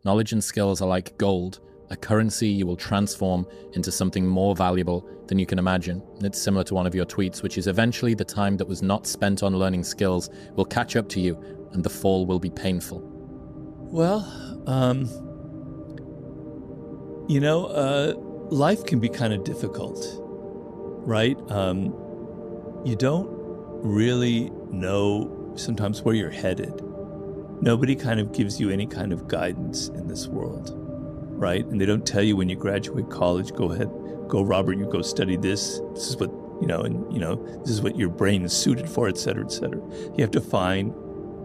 Knowledge and skills are like gold, a currency you will transform into something more valuable than you can imagine. It's similar to one of your tweets, which is eventually the time that was not spent on learning skills will catch up to you and the fall will be painful. Well, life can be kind of difficult, right? You don't really know sometimes where you're headed. Nobody kind of gives you any kind of guidance in this world, right? And they don't tell you when you graduate college, go ahead, go Robert, you go study this. This is what, this is what your brain is suited for, et cetera, et cetera. You have to find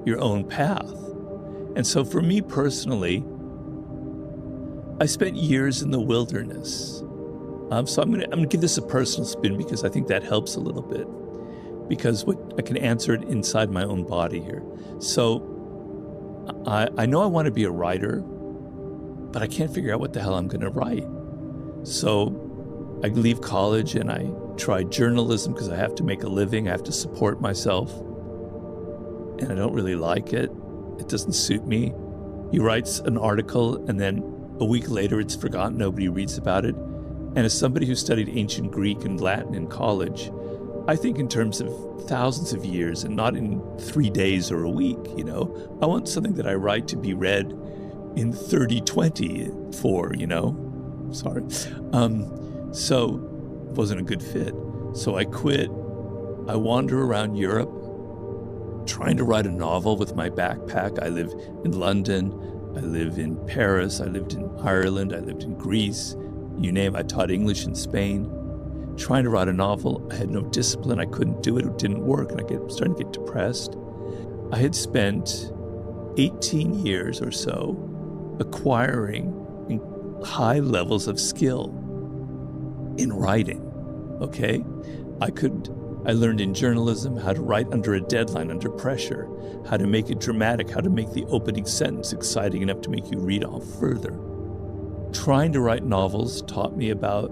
your own path. And so for me personally, I spent years in the wilderness. So I'm gonna give this a personal spin because I think that helps a little bit. Because I can answer it inside my own body here. So I know I want to be a writer, but I can't figure out what the hell I'm going to write. So I leave college and I try journalism because I have to make a living. I have to support myself. And I don't really like it. It doesn't suit me. He writes an article and then a week later it's forgotten. Nobody reads about it. And as somebody who studied ancient Greek and Latin in college, I think in terms of thousands of years and not in 3 days or a week, I want something that I write to be read in 3024, sorry. So it wasn't a good fit. So I quit. I wander around Europe trying to write a novel with my backpack. I live in London. I live in Paris. I lived in Ireland. I lived in Greece. You name it. I taught English in Spain. Trying to write a novel, I had no discipline, I couldn't do it didn't work, and I was starting to get depressed. I had spent 18 years or so acquiring high levels of skill in writing, okay? I learned in journalism how to write under a deadline, under pressure, how to make it dramatic, how to make the opening sentence exciting enough to make you read on further. Trying to write novels taught me about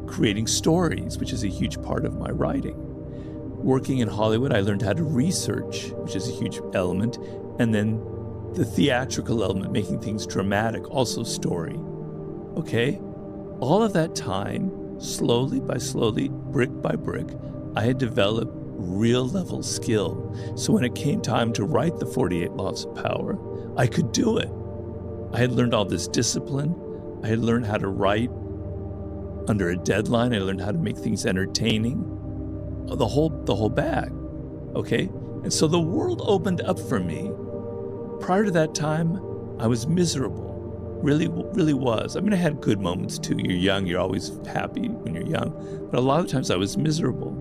creating stories, which is a huge part of my writing. Working in Hollywood, I learned how to research, which is a huge element, and then the theatrical element, making things dramatic, also story. Okay? All of that time, slowly by slowly, brick by brick, I had developed real level skill. So when it came time to write the 48 Laws of Power, I could do it. I had learned all this discipline. I had learned how to write under a deadline. I learned how to make things entertaining, the whole bag, okay? And so the world opened up for me. Prior to that time, I was miserable, really was. I mean, I had good moments too. You're young, you're always happy when you're young, but a lot of times I was miserable.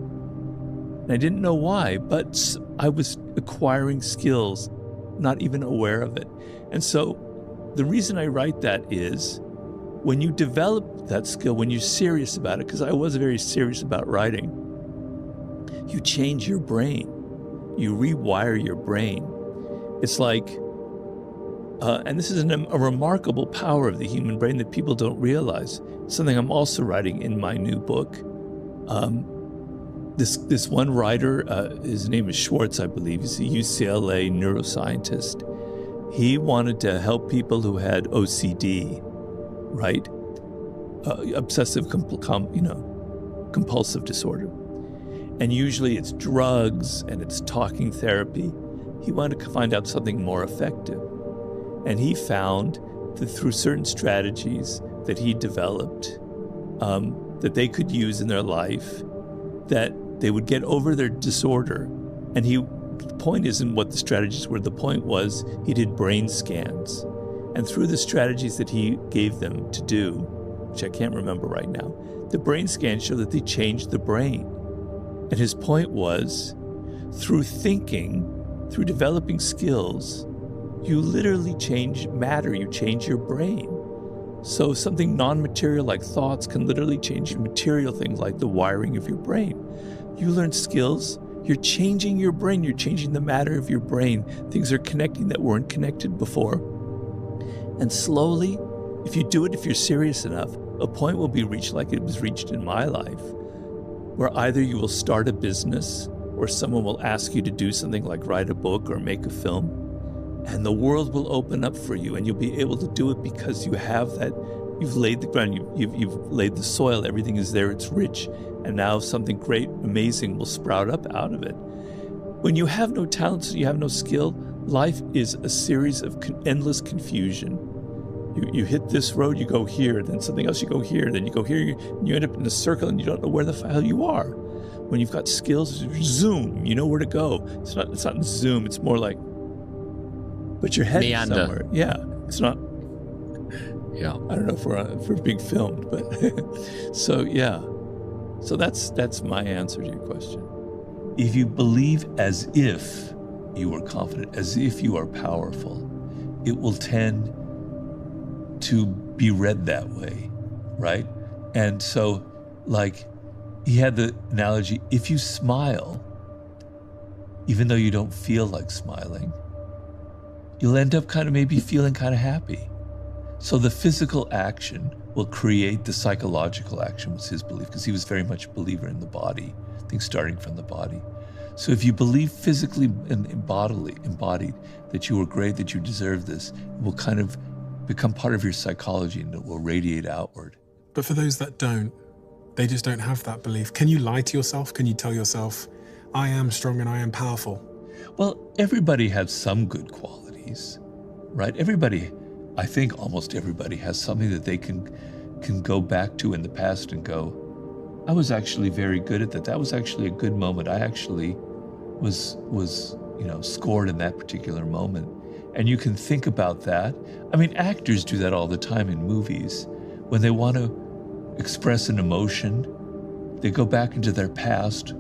And I didn't know why, but I was acquiring skills, not even aware of it. And so the reason I write that is, when you develop that skill, when you're serious about it, because I was very serious about writing, you change your brain. You rewire your brain. It's like, and this is a remarkable power of the human brain that people don't realize. Something I'm also writing in my new book. This one writer, his name is Schwartz, I believe. He's a UCLA neuroscientist. He wanted to help people who had OCD, right? Obsessive compulsive disorder. And usually it's drugs and it's talking therapy. He wanted to find out something more effective. And he found that through certain strategies that he developed, that they could use in their life, that they would get over their disorder. And the point isn't what the strategies were. The point was he did brain scans. And through the strategies that he gave them to do, which I can't remember right now, the brain scans show that they changed the brain. And his point was, through thinking, through developing skills, you literally change matter, you change your brain. So something non-material like thoughts can literally change material things like the wiring of your brain. You learn skills, you're changing your brain, you're changing the matter of your brain. Things are connecting that weren't connected before. And slowly, if you do it, if you're serious enough, a point will be reached like it was reached in my life, where either you will start a business or someone will ask you to do something like write a book or make a film. and the world will open up for you, and you'll be able to do it because you have that. You've laid the ground, you've laid the soil, everything is there, it's rich, and now something great, amazing will sprout up out of it. When you have no talents, you have no skill, life is a series of endless confusion. You hit this road, you go here, then something else, you go here, then you go here, you end up in a circle and you don't know where the hell you are. When you've got skills, zoom, you know where to go. It's not zoom, it's more like, but your head is somewhere. Yeah, it's not. Yeah. I don't know if we're being filmed, but so yeah. So that's my answer to your question. If you believe as if you are confident, as if you are powerful, it will tend to be read that way, right? And so, like, he had the analogy, if you smile, even though you don't feel like smiling, you'll end up kind of maybe feeling kind of happy. So the physical action will create the psychological action, was his belief, because he was very much a believer in the body, things starting from the body. So if you believe physically and embodied that you are great, that you deserve this, it will kind of become part of your psychology and it will radiate outward. But for those that don't, they just don't have that belief. Can you lie to yourself? Can you tell yourself, I am strong and I am powerful? Well, everybody has some good qualities, right? I think almost everybody has something that they can go back to in the past and go, I was actually very good at that. That was actually a good moment. I actually was scored in that particular moment. And you can think about that. I mean, actors do that all the time in movies. When they want to express an emotion, they go back into their past.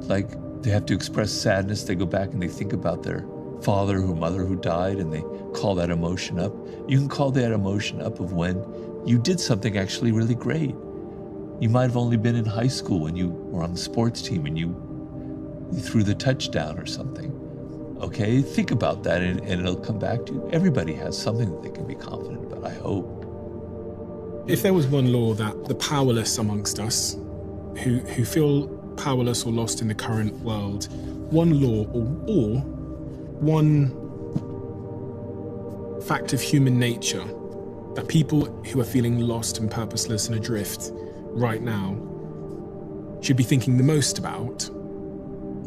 Like they have to express sadness, they go back and they think about their father or mother who died, and they call that emotion up. You can call that emotion up of when you did something actually really great. You might have only been in high school when you were on the sports team and you threw the touchdown or something. Okay, think about that and it'll come back to you. Everybody has something that they can be confident about, I hope. If there was one law that the powerless amongst us, who feel powerless or lost in the current world, one law or one fact of human nature that people who are feeling lost and purposeless and adrift right now should be thinking the most about,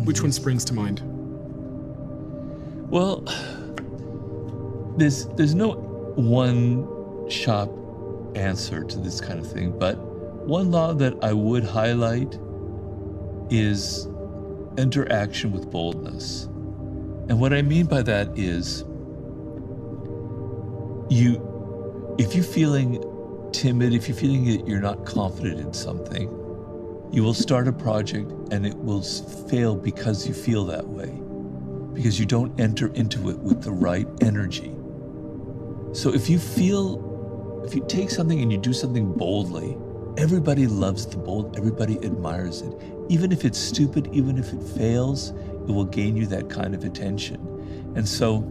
which one springs to mind? Well, there's no one-shot answer to this kind of thing, but one law that I would highlight is interaction with boldness. And what I mean by that is, if you're feeling timid, if you're feeling that you're not confident in something, you will start a project and it will fail because you feel that way, because you don't enter into it with the right energy. So if you take something and you do something boldly, everybody loves the bold, everybody admires it. Even if it's stupid, even if it fails, it will gain you that kind of attention. And so,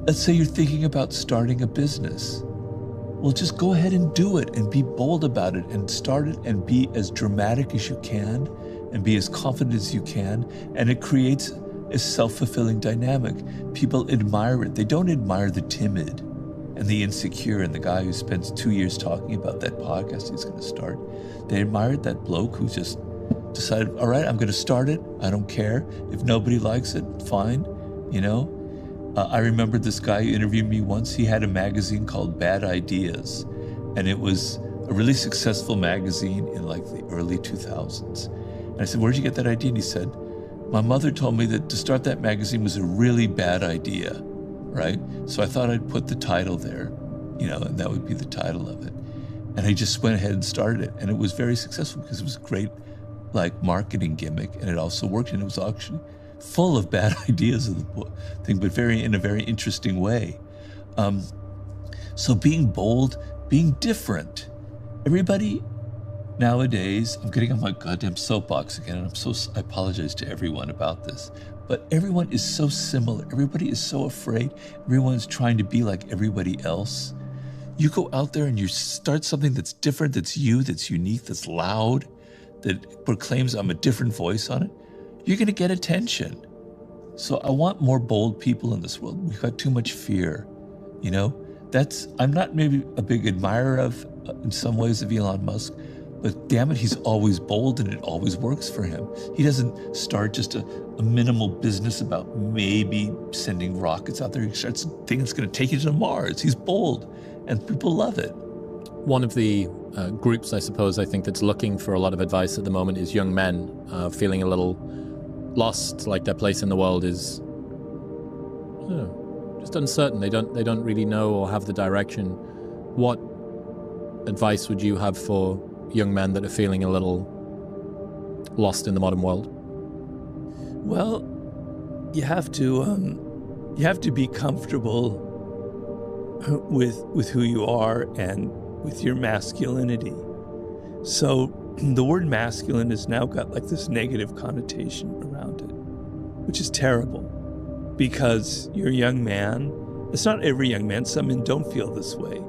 let's say you're thinking about starting a business. Well, just go ahead and do it and be bold about it and start it and be as dramatic as you can and be as confident as you can. And it creates a self-fulfilling dynamic. People admire it. They don't admire the timid and the insecure and the guy who spends 2 years talking about that podcast he's going to start. They admired that bloke who just decided, all right, I'm going to start it. I don't care. If nobody likes it, fine. I remember this guy who interviewed me once. He had a magazine called Bad Ideas, and it was a really successful magazine in like the early 2000s. And I said, where'd you get that idea? And he said, my mother told me that to start that magazine was a really bad idea, right? So I thought I'd put the title there, and that would be the title of it. And I just went ahead and started it. And it was very successful because it was a great marketing gimmick, and it also worked, and it was actually full of bad ideas of the thing, but in a very interesting way. So being bold, being different. Everybody nowadays, I'm getting on my goddamn soapbox again, and I apologize to everyone about this, but everyone is so similar. Everybody is so afraid. Everyone's trying to be like everybody else. You go out there and you start something that's different, that's you, that's unique, that's loud, that proclaims I'm a different voice on it, you're going to get attention. So I want more bold people in this world. We've got too much fear, you know? I'm not maybe a big admirer of, in some ways, of Elon Musk, but damn it, he's always bold and it always works for him. He doesn't start just a minimal business about maybe sending rockets out there. He starts thinking it's going to take you to Mars. He's bold and people love it. One of the groups, I suppose, I think that's looking for a lot of advice at the moment is young men feeling a little lost, like their place in the world is just uncertain. They don't really know or have the direction. What advice would you have for young men that are feeling a little lost in the modern world? Well, you have to be comfortable with who you are and with your masculinity. So the word masculine has now got like this negative connotation around it, which is terrible because you're a young man. It's not every young man. Some men don't feel this way.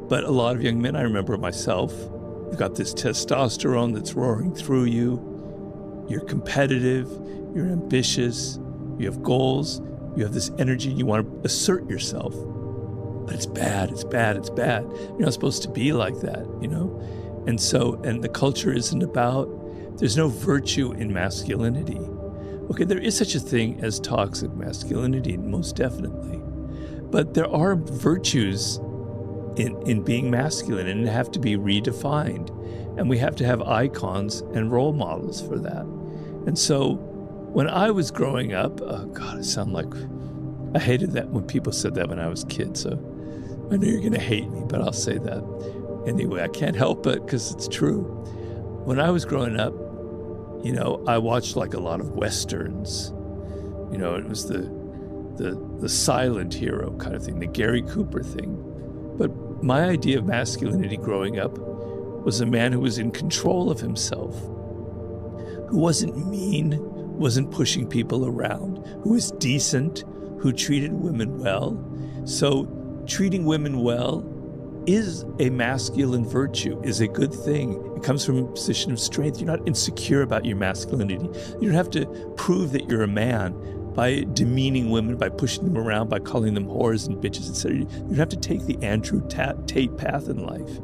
But a lot of young men, I remember myself, you've got this testosterone that's roaring through you. You're competitive. You're ambitious. You have goals. You have this energy. You want to assert yourself. But it's bad. It's bad. It's bad. You're not supposed to be like that, you know? And the culture isn't about, there's no virtue in masculinity. Okay, there is such a thing as toxic masculinity, most definitely. But there are virtues in being masculine, and have to be redefined. And we have to have icons and role models for that. And so when I was growing up, oh God, I hated that when people said that when I was a kid. So I know you're going to hate me, but I'll say that. Anyway, I can't help it because it's true. When I was growing up, you know, I watched like a lot of Westerns. You know, it was the silent hero kind of thing, the Gary Cooper thing. But my idea of masculinity growing up was a man who was in control of himself, who wasn't mean, wasn't pushing people around, who was decent, who treated women well. So treating women well is a masculine virtue, is a good thing. It comes from a position of strength. You're not insecure about your masculinity. You don't have to prove that you're a man by demeaning women, by pushing them around, by calling them whores and bitches, etc. You don't have to take the Andrew Tate path in life.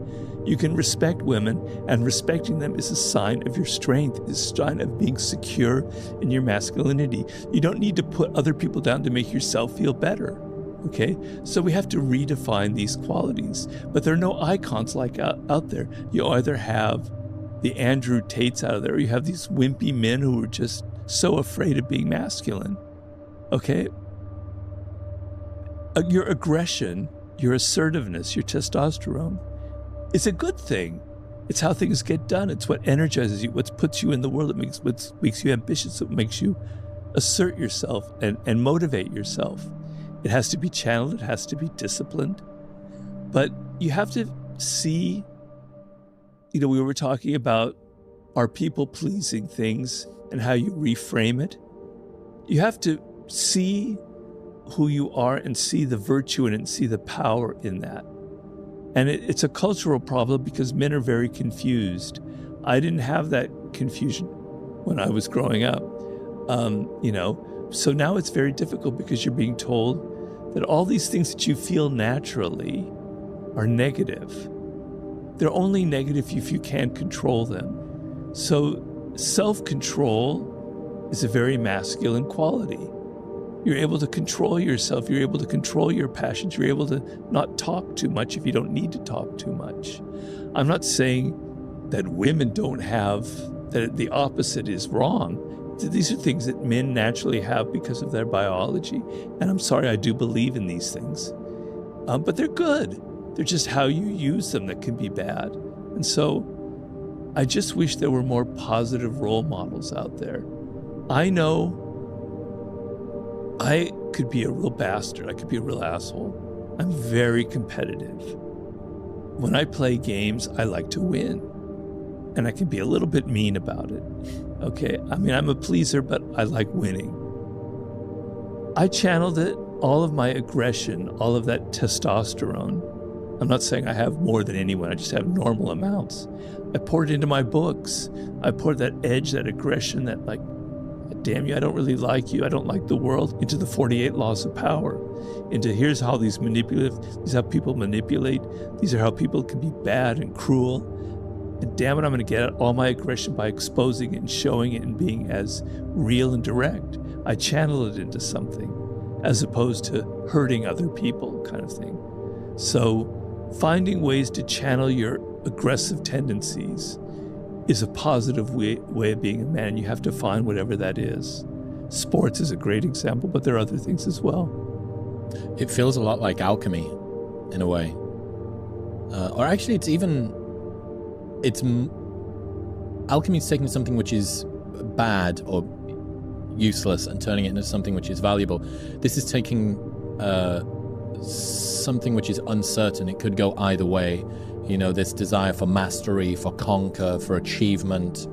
You can respect women, and respecting them is a sign of your strength, is a sign of being secure in your masculinity. You don't need to put other people down to make yourself feel better. Okay, so we have to redefine these qualities, but there are no icons like out there. You either have the Andrew Tates out of there, or you have these wimpy men who are just so afraid of being masculine. Okay, your aggression, your assertiveness, your testosterone, it's a good thing. It's how things get done. It's what energizes you, what puts you in the world. What makes you ambitious. What makes you assert yourself and motivate yourself. It has to be channeled. It has to be disciplined. But you have to see, you know, we were talking about our people-pleasing things and how you reframe it. You have to see who you are and see the virtue in it and see the power in that. And it's a cultural problem because men are very confused. I didn't have that confusion when I was growing up, you know. So now it's very difficult because you're being told that all these things that you feel naturally are negative. They're only negative if you can't control them. So self-control is a very masculine quality. You're able to control yourself. You're able to control your passions. You're able to not talk too much if you don't need to talk too much. I'm not saying that women don't have, that the opposite is wrong. These are things that men naturally have because of their biology. And I'm sorry, I do believe in these things. But they're good. They're just how you use them that can be bad. And so I just wish there were more positive role models out there. I know I could be a real bastard. I could be a real asshole. I'm very competitive. When I play games, I like to win. And I can be a little bit mean about it. Okay, I mean, I'm a pleaser, but I like winning. I channeled it, all of my aggression, all of that testosterone. I'm not saying I have more than anyone. I just have normal amounts. I poured it into my books. I poured that edge, that aggression, that damn you, I don't really like you, I don't like the world, into the 48 laws of power, into here's how these are how people manipulate, these are how people can be bad and cruel, and damn it, I'm going to get all my aggression by exposing it and showing it and being as real and direct. I channel it into something as opposed to hurting other people kind of thing. So finding ways to channel your aggressive tendencies is a positive way of being a man. You have to find whatever that is. Sports is a great example, but there are other things as well. It feels a lot like alchemy in a way. Or actually alchemy is taking something which is bad or useless and turning it into something which is valuable. This is taking something which is uncertain. It could go either way. You know, this desire for mastery, for conquer, for achievement,